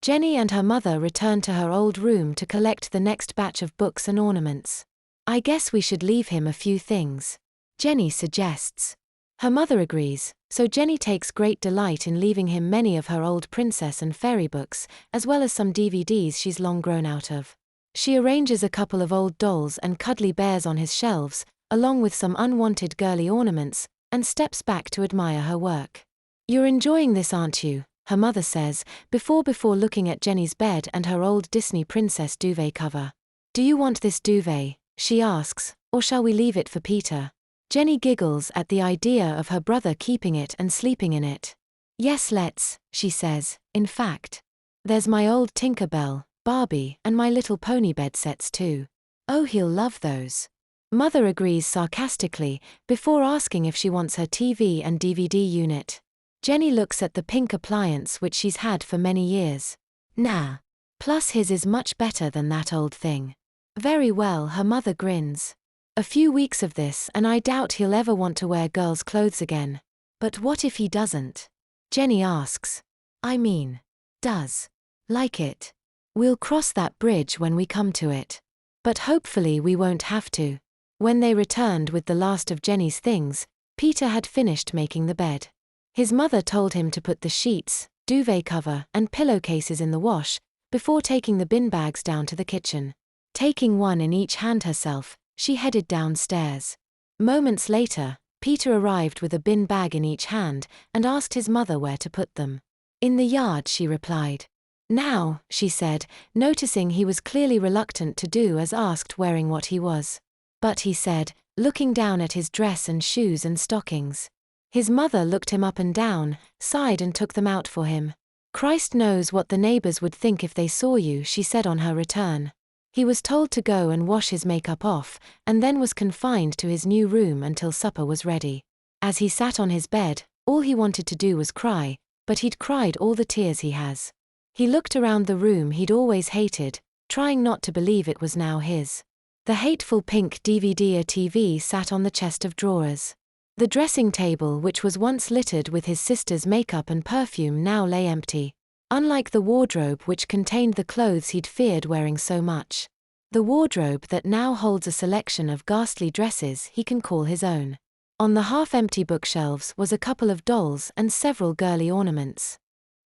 Jenny and her mother return to her old room to collect the next batch of books and ornaments. I guess we should leave him a few things, Jenny suggests. Her mother agrees, so Jenny takes great delight in leaving him many of her old princess and fairy books, as well as some DVDs she's long grown out of. She arranges a couple of old dolls and cuddly bears on his shelves, along with some unwanted girly ornaments, and steps back to admire her work. You're enjoying this, aren't you? Her mother says, before looking at Jenny's bed and her old Disney princess duvet cover. Do you want this duvet, she asks, or shall we leave it for Peter? Jenny giggles at the idea of her brother keeping it and sleeping in it. Yes, let's, she says. In fact, there's my old Tinker Bell, Barbie, and My Little Pony bed sets too. Oh, he'll love those. Mother agrees sarcastically, before asking if she wants her TV and DVD unit. Jenny looks at the pink appliance which she's had for many years. Nah. Plus his is much better than that old thing. Very well, her mother grins. A few weeks of this and I doubt he'll ever want to wear girls' clothes again. But what if he doesn't? Jenny asks. I mean, does. Like it. We'll cross that bridge when we come to it. But hopefully we won't have to. When they returned with the last of Jenny's things, Peter had finished making the bed. His mother told him to put the sheets, duvet cover, and pillowcases in the wash, before taking the bin bags down to the kitchen. Taking one in each hand herself, she headed downstairs. Moments later, Peter arrived with a bin bag in each hand, and asked his mother where to put them. In the yard, she replied. Now, she said, noticing he was clearly reluctant to do as asked, wearing what he was. But he said, looking down at his dress and shoes and stockings. His mother looked him up and down, sighed and took them out for him. Christ knows what the neighbors would think if they saw you, she said on her return. He was told to go and wash his makeup off, and then was confined to his new room until supper was ready. As he sat on his bed, all he wanted to do was cry, but he'd cried all the tears he has. He looked around the room he'd always hated, trying not to believe it was now his. The hateful pink DVD TV sat on the chest of drawers. The dressing table, which was once littered with his sister's makeup and perfume, now lay empty. Unlike the wardrobe which contained the clothes he'd feared wearing so much. The wardrobe that now holds a selection of ghastly dresses he can call his own. On the half-empty bookshelves was a couple of dolls and several girly ornaments.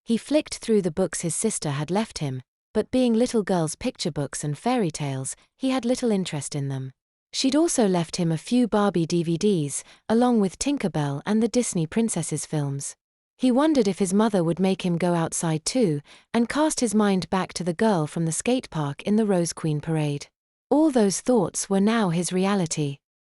He flicked through the books his sister had left him, but being little girls' picture books and fairy tales, he had little interest in them. She'd also left him a few Barbie DVDs, along with Tinker Bell and the Disney Princesses films. He wondered if his mother would make him go outside too, and cast his mind back to the girl from the skate park in the Rose Queen parade. All those thoughts were now his reality.